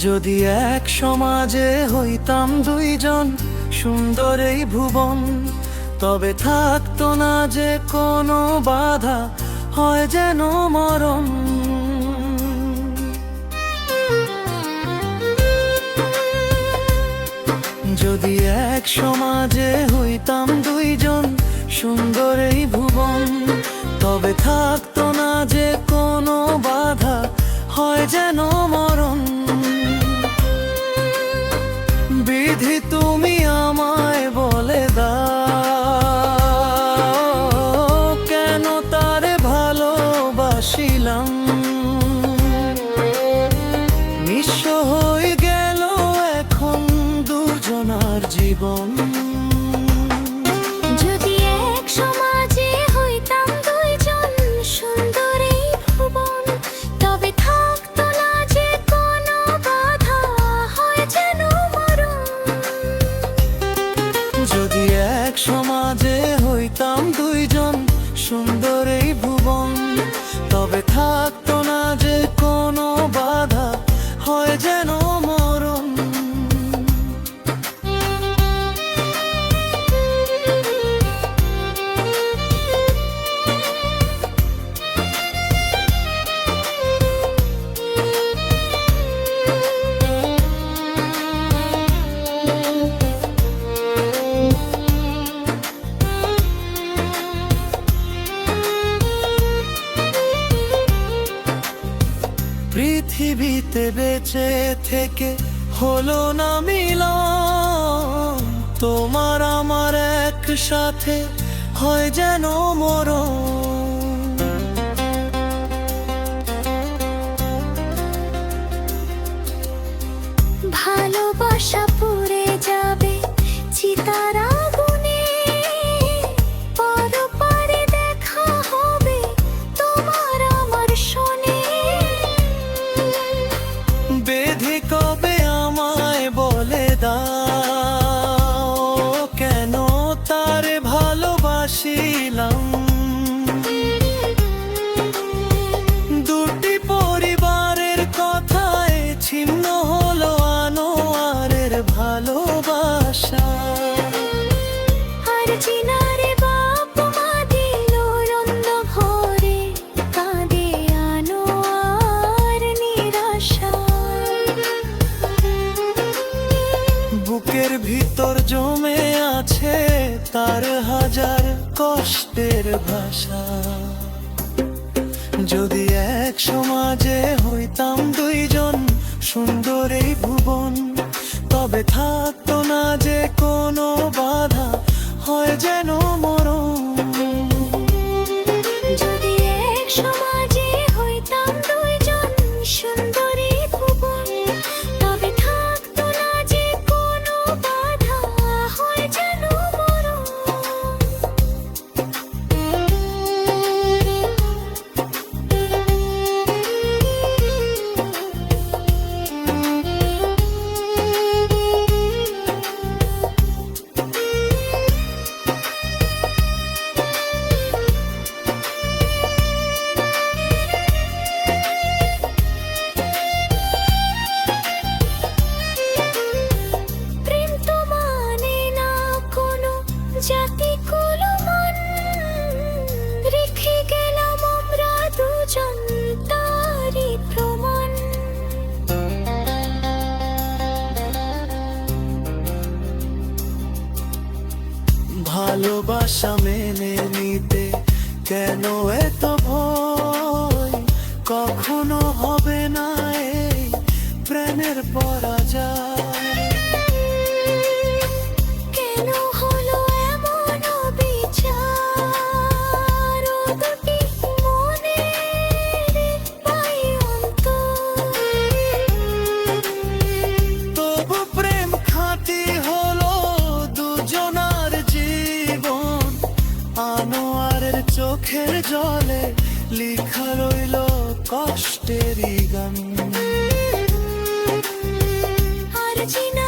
যদি এক সমাজে হইতাম দুইজন, সুন্দর এই ভুবন, তবে থাকতো না যে কোনো বাধা, হয় যেন মরণ। যদি এক সমাজে হইতাম দুইজন, সুন্দর এই ভুবন, তবে থাকতো না যে কোনো বাধা, হয় যেন মরণ। বিধি তুমি আমায় বলে দাও, কেন তারে ভালোবাসিলাম। নিঃস্ব হয়ে গেল এখন দুজনার জীবন। যদি এক সমাজে হইতাম দুইজন, সুন্দর এই ভুবন, তবে থাকতো না যে কোনো বাধা, হয় যেন মরণ। যদি এক সমাজে হইতাম দুইজন, সুন্দর এই ভুবন, তবে থাকতো না যে কোনো বাধা, হয় যেন মরণ। পৃথিবীতে বেঁচে থেকে হলো না মিলন, তোমার আমার একসাথে হয় যেন মরণ। ভালোবাসা পুড়ে যাবে চিতার আগুনে, পরপারে দেখা হবে তোমার আমার শোনে। বেধি কবে আমায় বলে দাও, কেন তারে ভালোবাসিলাম। দুটি পরিবারের কথায় ছিন্ন হলো আনোয়ারের ভালোবাসা। আর চিনারে বাপ মা দিল রন্ধ ঘরে, কাঁদে আনোয়ার নিরাশা। বুকের ভিতর জমে আছে তার হাজার কষ্টের ভাষা। যদি এক সমাজে হইতাম দুইজন, সুন্দর এই ভুবন, তবে থাকতো না যে কোনো বাধা, হয় যেন মরণ। যদি এক সমাজে হইতাম দুইজন, সুন্দর এই ভুবন, তবে থাকতো না যে কোনো বাধা, হয় যেন মরণ। প্রেম তো মানে না কোনো জাতি কুলমান, রেখে গেলাম আমরা দুজন তারই প্রমাণ। ভালোবাসা মেনে নিতে কেন এত ভয়, কখনো হবে না এই প্রেমের পরাজয়। কেন হলো এমন বিচার, ও দুটি মনের পাই অন্তর। তবু প্রেম খাঁটি হলো দুজনার জীবন, আনোয়ারের চোখের জলে লিখা রইল কষ্টেরই গান। আর চিনা